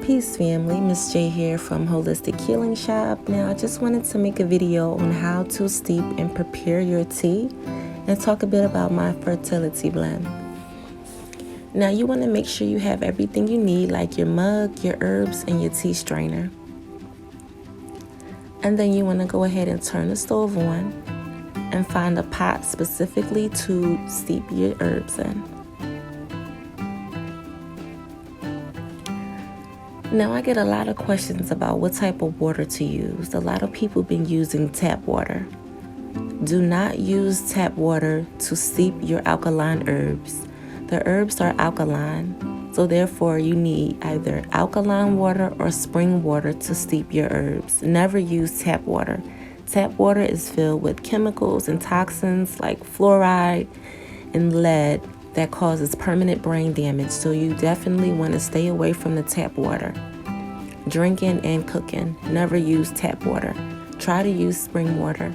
Peace family, Miss J here from Holistic Healing Shop. Now I just wanted to make a video on how to steep and prepare your tea and talk a bit about my fertility blend. Now you want to make sure you have everything you need, like your mug, your herbs, and your tea strainer. And then you want to go ahead and turn the stove on and find a pot specifically to steep your herbs in. Now I get a lot of questions about what type of water to use. A lot of people been using tap water. Do not use tap water to steep your alkaline herbs. The herbs are alkaline, so therefore you need either alkaline water or spring water to steep your herbs. Never use tap water. Tap water is filled with chemicals and toxins like fluoride and lead that causes permanent brain damage, so you definitely want to stay away from the tap water. Drinking and cooking, never use tap water. Try to use spring water.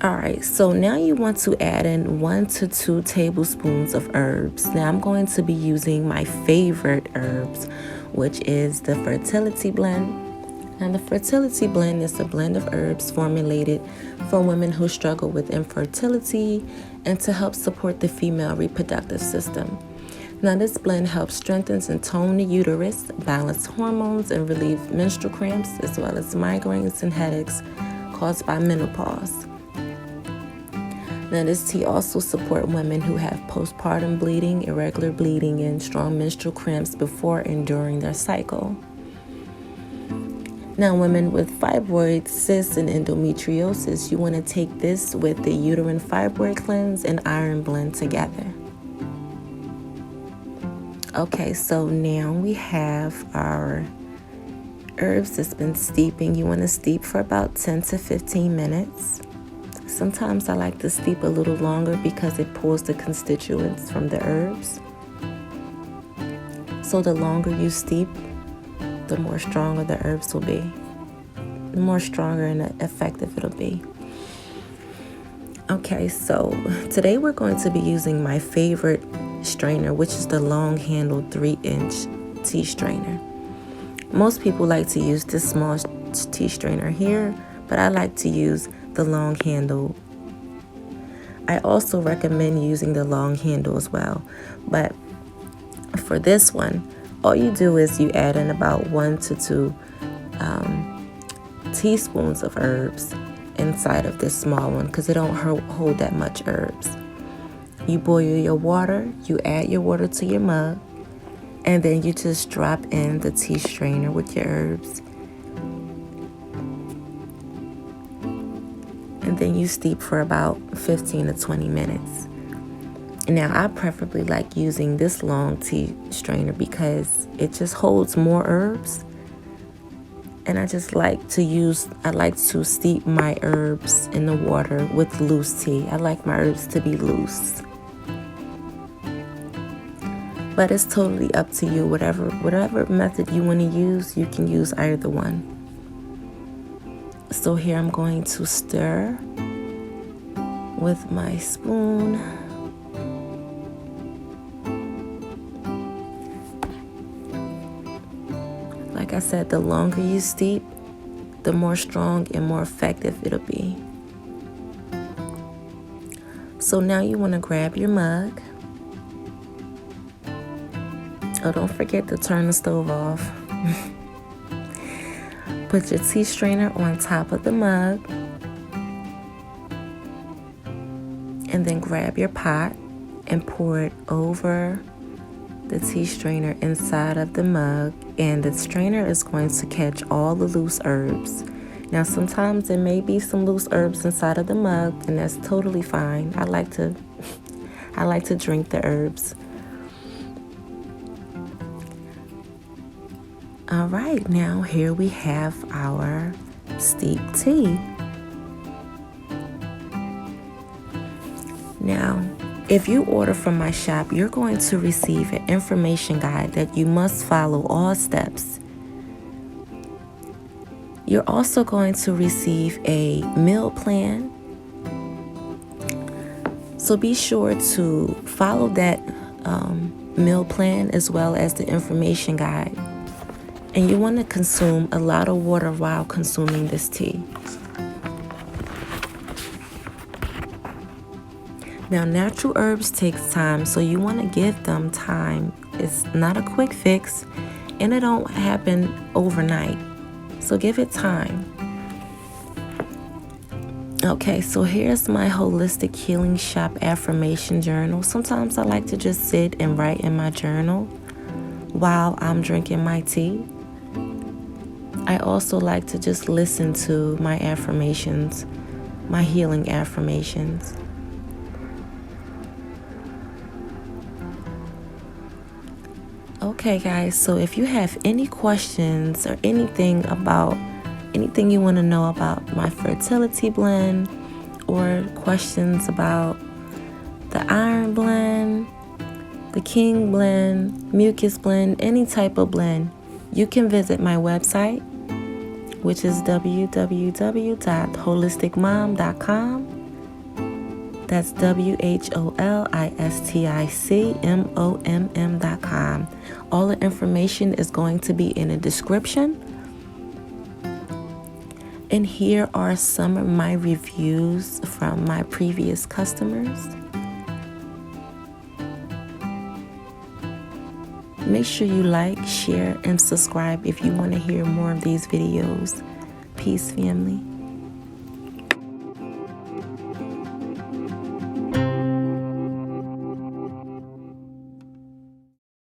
Alright, so now you want to add in 1 to 2 tablespoons of herbs. Now I'm going to be using my favorite herbs, which is the fertility blend. And the fertility blend is a blend of herbs formulated for women who struggle with infertility and to help support the female reproductive system. Now this blend helps strengthen and tone the uterus, balance hormones, and relieve menstrual cramps, as well as migraines and headaches caused by menopause. Now this tea also supports women who have postpartum bleeding, irregular bleeding, and strong menstrual cramps before and during their cycle. Now, women with fibroids, cysts, and endometriosis, you want to take this with the uterine fibroid cleanse and iron blend together. Okay, so now we have our herbs that's been steeping. You want to steep for about 10 to 15 minutes. Sometimes I like to steep a little longer because it pulls the constituents from the herbs. So the longer you steep, the more stronger the herbs will be. The more stronger and effective it'll be. Okay, so today we're going to be using my favorite strainer, which is the long-handled 3-inch tea strainer. Most people like to use this small tea strainer here, but I like to use the long handle. I also recommend using the long handle as well, but for this one, all you do is you add in about 1 to 2 teaspoons of herbs inside of this small one because it don't hold that much herbs. You boil your water, you add your water to your mug, and then you just drop in the tea strainer with your herbs. And then you steep for about 15 to 20 minutes. Now, I preferably like using this long tea strainer because it just holds more herbs. And I like to steep my herbs in the water with loose tea. I like my herbs to be loose. But it's totally up to you. Whatever method you want to use, you can use either one. So here I'm going to stir with my spoon. Like I said, the longer you steep, the more strong and more effective it'll be. So now you want to grab your mug. Oh, don't forget to turn the stove off. Put your tea strainer on top of the mug. And then grab your pot and pour it over the tea strainer inside of the mug, and the strainer is going to catch all the loose herbs. Now sometimes there may be some loose herbs inside of the mug, and that's totally fine. I like to drink the herbs. All right, now here we have our steeped tea. Now, if you order from my shop, you're going to receive an information guide that you must follow all steps. You're also going to receive a meal plan. So be sure to follow that meal plan as well as the information guide. And you want to consume a lot of water while consuming this tea. Now, natural herbs takes time, so you want to give them time. It's not a quick fix, and it don't happen overnight. So give it time. Okay, so here's my holistic healing shop affirmation journal. Sometimes I like to just sit and write in my journal while I'm drinking my tea. I also like to just listen to my affirmations, my healing affirmations. Okay, guys, so if you have any questions or anything you want to know about my fertility blend, or questions about the iron blend, the king blend, mucus blend, any type of blend, you can visit my website, which is www.holisticmom.com. That's WHOLISTICMOMM.com. All the information is going to be in the description. And here are some of my reviews from my previous customers. Make sure you like, share, and subscribe if you want to hear more of these videos. Peace, family.